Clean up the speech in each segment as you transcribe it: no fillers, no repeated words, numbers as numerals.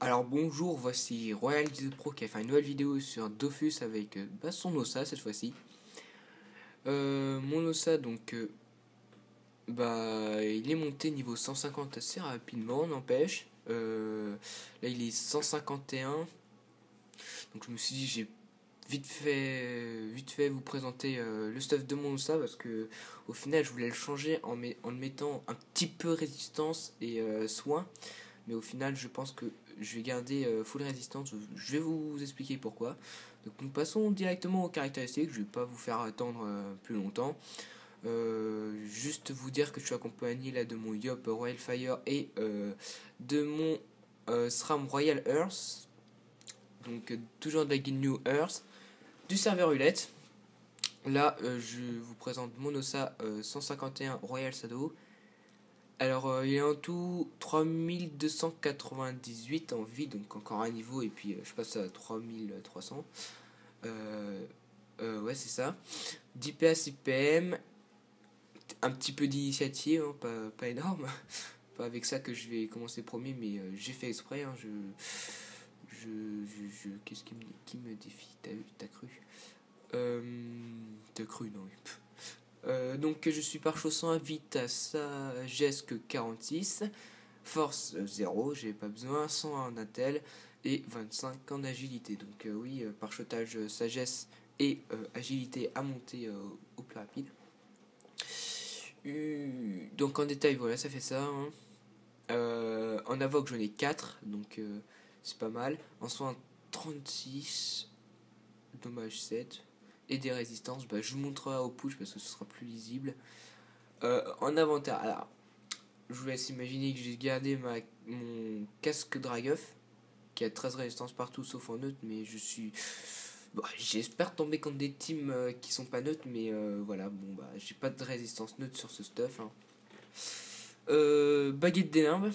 Alors bonjour, voici Royal the Pro qui a fait une nouvelle vidéo sur Dofus avec son Ossa cette fois-ci. Mon Ossa il est monté niveau 150 assez rapidement, n'empêche. Là il est 151. Donc je me suis dit j'ai vite fait vous présenter le stuff de mon Ossa parce que au final je voulais le changer en le mettant un petit peu résistance et soin. Mais au final, je pense que je vais garder full résistance. Je vais vous expliquer pourquoi. Donc nous passons directement aux caractéristiques. Je vais pas vous faire attendre plus longtemps. Juste vous dire que je suis accompagné là de mon Yop Royal Fire et de mon SRAM Royal Earth. Donc toujours de la guilde New Earth. Du serveur Hulette. Là, je vous présente mon Ossa 151 Royal Shadow. Alors, il est en tout 3298 en vie, donc encore un niveau, et puis je passe à 3300. Ouais, c'est ça. 10 PS IPM, un petit peu d'initiative, hein, pas énorme. Pas avec ça que je vais commencer premier, mais j'ai fait exprès. Hein, qu'est-ce qui me défie? T'as cru? T'as cru, non, oui. Donc je suis par chaussant à vite à sagesse que 46, force 0, j'ai pas besoin, 100 en intel et 25 en agilité. Donc oui, par chotage sagesse et agilité à monter au plus rapide. Donc en détail, voilà, ça fait ça. Hein. En avoc, j'en ai 4, donc c'est pas mal. En soin 36, dommage 7. Et des résistances, je vous montrerai au push parce que ce sera plus lisible. En inventaire, alors je vous laisse imaginer que j'ai gardé mon casque Dragueuf qui a 13 résistances partout sauf en neutre, mais j'espère tomber contre des teams qui sont pas neutres, mais voilà, j'ai pas de résistance neutre sur ce stuff. Hein. Baguette des limbes,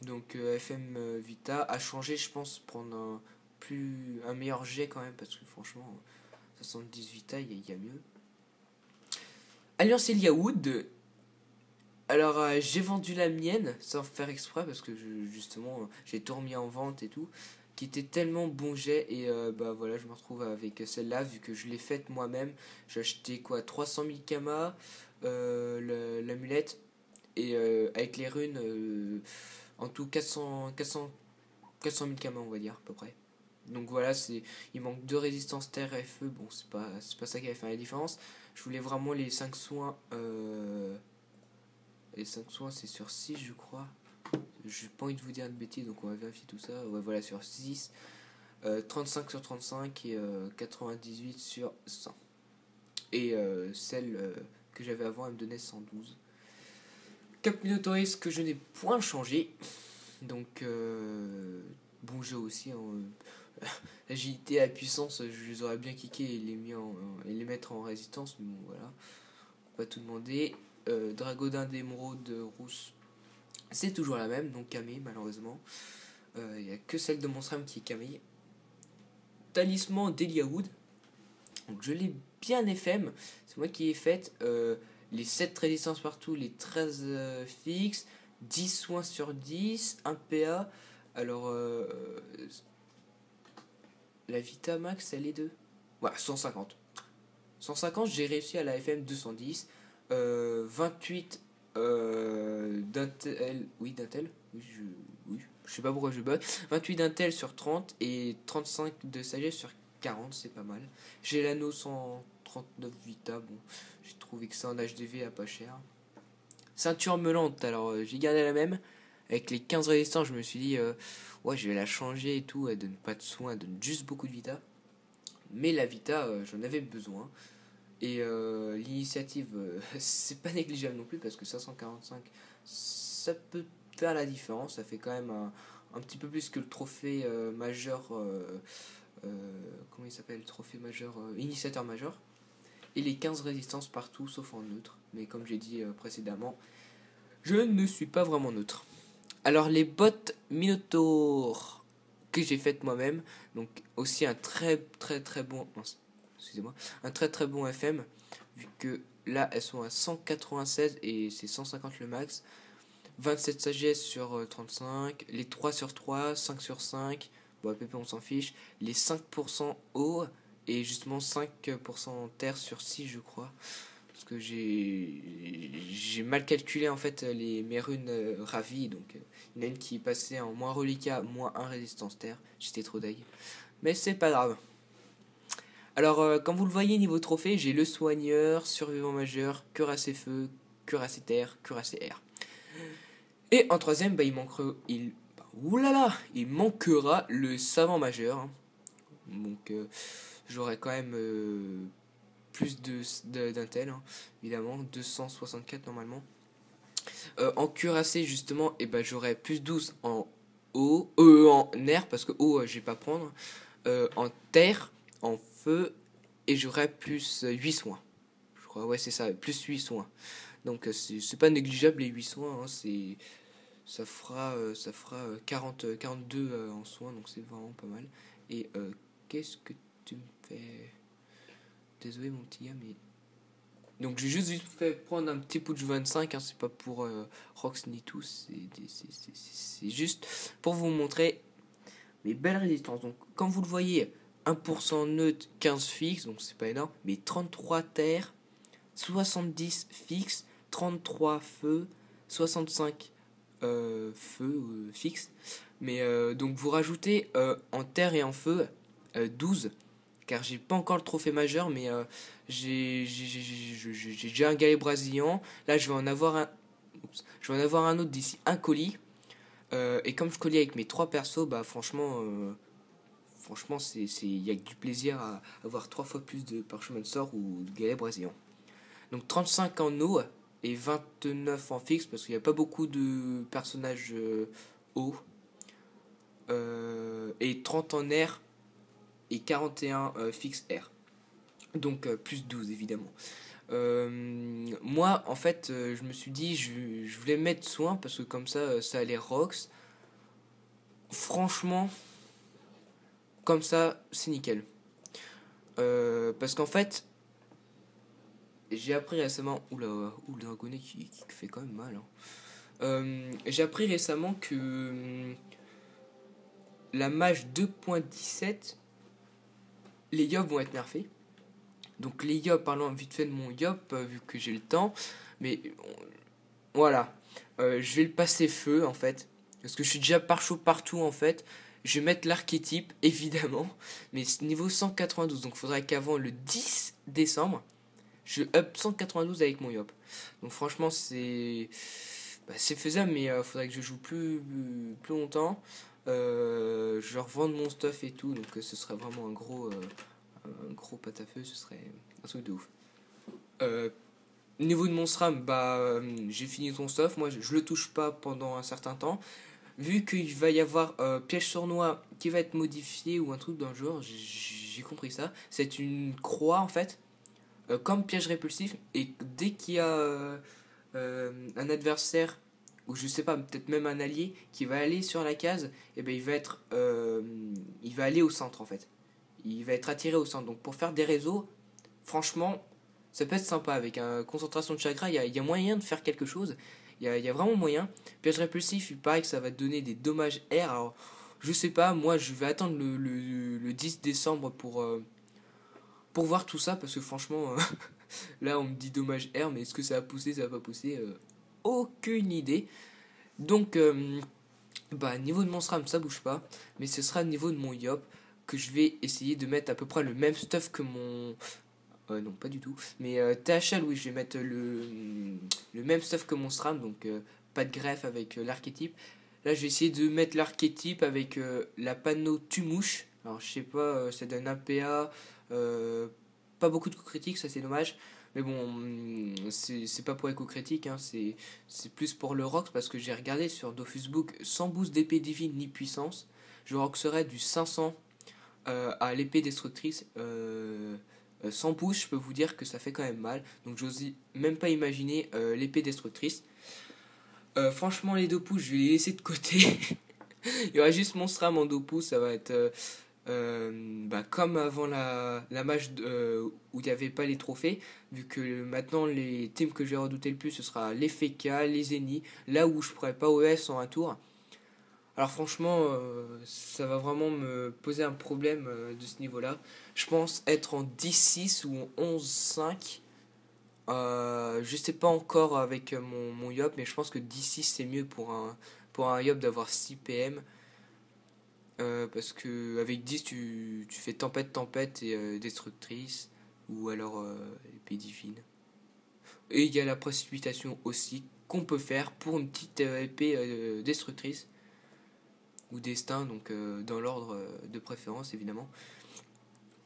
donc FM Vita a changé, je pense, prendre un meilleur jet quand même, parce que franchement 70 Vita, il y a mieux. Alliance Eliawood. Alors j'ai vendu la mienne sans faire exprès parce que justement j'ai tout remis en vente et tout, qui était tellement bon jet et voilà, je me retrouve avec celle-là vu que je l'ai faite moi-même. J'ai acheté quoi, 300 000 kamas, l'amulette et avec les runes en tout 400 000 kamas, on va dire à peu près. Donc voilà, il manque 2 résistances terre et feu. Bon, c'est pas ça qui va faire la différence. Je voulais vraiment les 5 soins. Les 5 soins, c'est sur 6, je crois. J'ai pas envie de vous dire de bêtises, donc on va vérifier tout ça. Ouais, voilà, sur 6. 35 sur 35 et 98 sur 100. Et celle que j'avais avant, elle me donnait 112. Cap Minotaurus que je n'ai point changé. Donc, bon jeu aussi. Hein. L'agilité et la puissance, je les aurais bien kické et les mettre en résistance, mais bon, voilà. On va tout demander. Dragodin d'émeraude rousse, c'est toujours la même, donc Camille, malheureusement. Il n'y a que celle de mon SRAM qui est Camille. Talisman d'Eliawood. Donc je l'ai bien FM. C'est moi qui ai fait les 7 résistances partout, les 13 fixes, 10 soins sur 10, 1 PA. Alors, la Vita Max, elle est de... Voilà, 150. 150, j'ai réussi à la FM 210. 28 d'intel. Oui, d'intel. Oui, je sais pas pourquoi je bug. 28 d'intel sur 30 et 35 de sagesse sur 40, c'est pas mal. J'ai l'anneau 139 Vita. Bon, j'ai trouvé que ça en HDV à pas cher. Ceinture meulante, alors j'ai gardé la même. Avec les 15 résistants, je me suis dit, ouais, je vais la changer et tout. Elle donne pas de soin, elle donne juste beaucoup de Vita. Mais la Vita, j'en avais besoin. Et l'initiative, c'est pas négligeable non plus parce que 545, ça peut faire la différence. Ça fait quand même un petit peu plus que le trophée majeur. Comment il s'appelle? Trophée majeur, initiateur majeur. Et les 15 résistances partout sauf en neutre. Mais comme j'ai dit précédemment, je ne suis pas vraiment neutre. Alors les bottes Minotaur que j'ai faites moi-même, donc aussi un très très très bon, excusez-moi, un très très bon FM, vu que là elles sont à 196 et c'est 150 le max. 27 sagesse sur 35, les 3 sur 3, 5 sur 5, bon, PP on s'en fiche, les 5% eau, et justement 5% terre sur 6 je crois. Parce que j'ai mal calculé en fait mes runes ravies, donc il y en a une qui passait en moins reliquat, moins 1 résistance terre, j'étais trop deg. Mais c'est pas grave. Alors, comme vous le voyez, niveau trophée, j'ai le soigneur, survivant majeur, cuirassé feu, cuirassé terre, cuirassé air. Et en troisième, bah, il manquera le savant majeur. Hein. Donc, j'aurai quand même plus d'intel, hein, évidemment, 264 normalement. En cuirassé, justement, et bah, j'aurai plus 12 en eau, en air, parce que eau, je vais pas prendre. En terre, en feu, et j'aurai plus 8 soins. Je crois, ouais, c'est ça, plus 8 soins. Donc, c'est pas négligeable les 8 soins, hein, ça fera 42 en soins, donc c'est vraiment pas mal. Et qu'est-ce que tu me fais? Désolé mon petit gars, mais... Donc j'ai juste fait prendre un petit push 25, hein, c'est pas pour Rox ni tout, c'est juste pour vous montrer mes belles résistances. Donc comme vous le voyez, 1% neutre, 15 fixe, donc c'est pas énorme, mais 33 terre, 70 fixe, 33 feu, 65 feu fixe. Mais donc vous rajoutez en terre et en feu 12, car j'ai pas encore le trophée majeur, mais j'ai déjà un galet brésilien. Là, je vais en avoir un autre d'ici un colis. Et comme je colis avec mes 3 persos, bah franchement, il y a du plaisir à avoir 3 fois plus de parchemin de sort ou de galet brésilien. Donc 35 en eau et 29 en fixe, parce qu'il n'y a pas beaucoup de personnages eau. Et 30 en air et 41 fixe air. Donc plus 12 évidemment. Moi en fait je me suis dit je voulais mettre soin parce que comme ça allait Rox. Franchement comme ça c'est nickel. Parce qu'en fait j'ai appris récemment... Oula, le dragonnet qui fait quand même mal. Hein. J'ai appris récemment que la mage 2.17, les yobs vont être nerfés. Donc les yobs, parlons vite fait de mon yob, vu que j'ai le temps. Mais voilà, je vais le passer feu en fait. Parce que je suis déjà par chaud partout en fait. Je vais mettre l'archétype, évidemment. Mais niveau 192, donc il faudrait qu'avant le 10 décembre, je up 192 avec mon yop. Donc franchement c'est faisable, mais il faudrait que je joue plus longtemps. Je revende mon stuff et tout, donc ce serait vraiment un gros pâte à feu, ce serait un truc de ouf. Niveau de mon SRAM, j'ai fini son stuff, moi je le touche pas pendant un certain temps. Vu qu'il va y avoir piège sournois qui va être modifié ou un truc dans le genre, j'ai compris ça. C'est une croix en fait, comme piège répulsif, et dès qu'il y a un adversaire ou je sais pas, peut-être même un allié qui va aller sur la case, et ben il va aller au centre en fait. Il va être attiré au centre. Donc pour faire des réseaux, franchement, ça peut être sympa. Avec une concentration de chakra, il y a moyen de faire quelque chose. Il y a vraiment moyen. Piège répulsif, il paraît que ça va donner des dommages air. Alors, je sais pas, moi je vais attendre le 10 décembre pour voir tout ça. Parce que franchement, là on me dit dommage air, mais est-ce que ça va pousser, ça va pas pousser aucune idée. Donc, niveau de mon SRAM, ça bouge pas. Mais ce sera niveau de mon YOP que je vais essayer de mettre à peu près le même stuff que mon... non, pas du tout. Mais THL, oui, je vais mettre le même stuff que mon SRAM. Donc, pas de greffe avec l'archétype. Là, je vais essayer de mettre l'archétype avec la panneau Tumouche. Alors, je sais pas, ça donne un PA. Pas beaucoup de coups critiques, ça c'est dommage. Mais bon, c'est pas pour les coups critiques, hein, c'est plus pour le rox, parce que j'ai regardé sur Dofusbook, sans boost d'épée divine ni puissance, je roxerais du 500 à l'épée destructrice. Sans boost, je peux vous dire que ça fait quand même mal. Donc j'ose même pas imaginer l'épée destructrice. Franchement, les 2 pouces, je vais les laisser de côté. Il y aura juste mon SRAM en 2 pouces, ça va être Comme avant la match où il n'y avait pas les trophées, vu que maintenant les teams que je vais redouter le plus, ce sera les FK, les Zeni, là où je pourrais pas OS en un tour. Alors franchement, ça va vraiment me poser un problème de ce niveau-là. Je pense être en 10-6 ou en 11-5. Je sais pas encore avec mon Yop, mais je pense que 10-6 c'est mieux pour un Yop d'avoir 6 PM. Parce que avec 10 tu fais tempête et destructrice, ou alors épée divine. Et il y a la précipitation aussi qu'on peut faire pour une petite épée destructrice ou destin, donc dans l'ordre de préférence évidemment.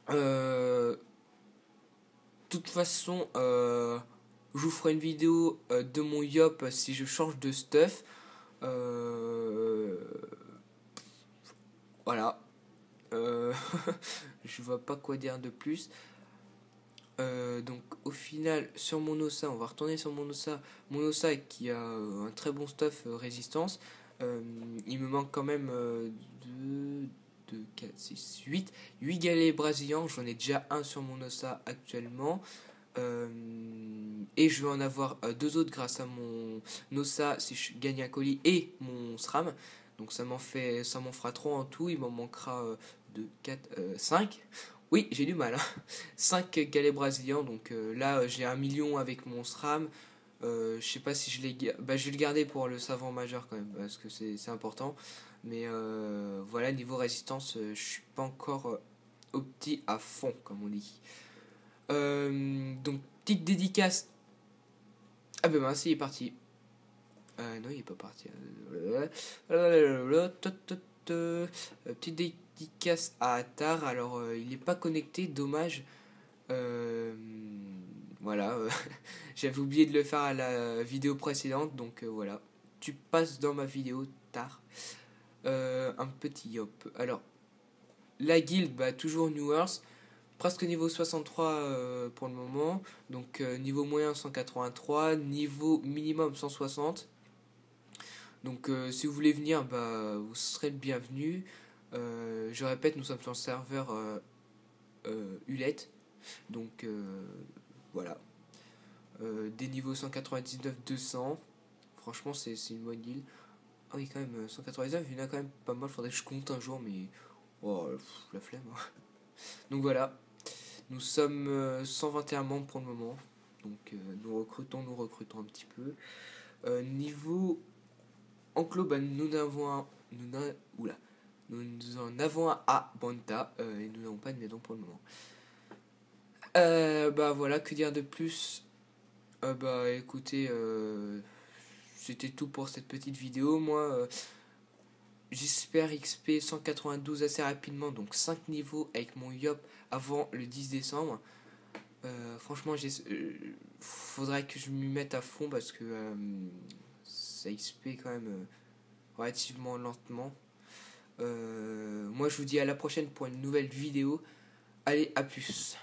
De toute façon, je vous ferai une vidéo de mon Yop si je change de stuff. Voilà. Je vois pas quoi dire de plus. Donc au final sur mon Ossa, on va retourner sur mon Ossa qui a un très bon stuff résistance. Il me manque quand même 2, 4, 6, 8 galets brésiliens. J'en ai déjà un sur mon Ossa actuellement. Et je vais en avoir 2 autres grâce à mon Ossa si je gagne un colis et mon SRAM. Donc ça m'en fera 3 en tout. Il m'en manquera 2, 4, 5. Oui, j'ai du mal. 5 galets brésiliens. Donc là, j'ai 1 million avec mon SRAM. Je sais pas si je je vais le garder pour le savant majeur quand même, parce que c'est important. Mais voilà, niveau résistance, je suis pas encore opti à fond, comme on dit. Donc, petite dédicace. Ah ben mince, il est parti. Non, il est pas parti. Petite dédicace à Attar. Alors, il n'est pas connecté, dommage. Voilà. J'avais oublié de le faire à la vidéo précédente, donc voilà. Tu passes dans ma vidéo tard. Un petit yop. Alors, la guilde, toujours New Earth. Presque niveau 63 pour le moment. Donc niveau moyen 183. Niveau minimum 160. Donc si vous voulez venir, vous serez le bienvenu. Je répète, nous sommes sur le serveur Hulette. Donc voilà. Des niveaux 199-200. Franchement, c'est une bonne guilde. Ah oui, quand même, 199, il y en a quand même pas mal. Faudrait que je compte un jour, mais. Oh, la flemme. Donc voilà. Nous sommes 121 membres pour le moment. Donc nous recrutons un petit peu. Niveau enclos, nous en avons un à Banta. Et nous n'avons pas de maison pour le moment. Voilà, que dire de plus. Écoutez, c'était tout pour cette petite vidéo. Moi, j'espère XP 192 assez rapidement, donc 5 niveaux avec mon Yop avant le 10 décembre. Franchement, faudrait que je m'y mette à fond parce que ça XP quand même relativement lentement. Moi, je vous dis à la prochaine pour une nouvelle vidéo. Allez, à plus.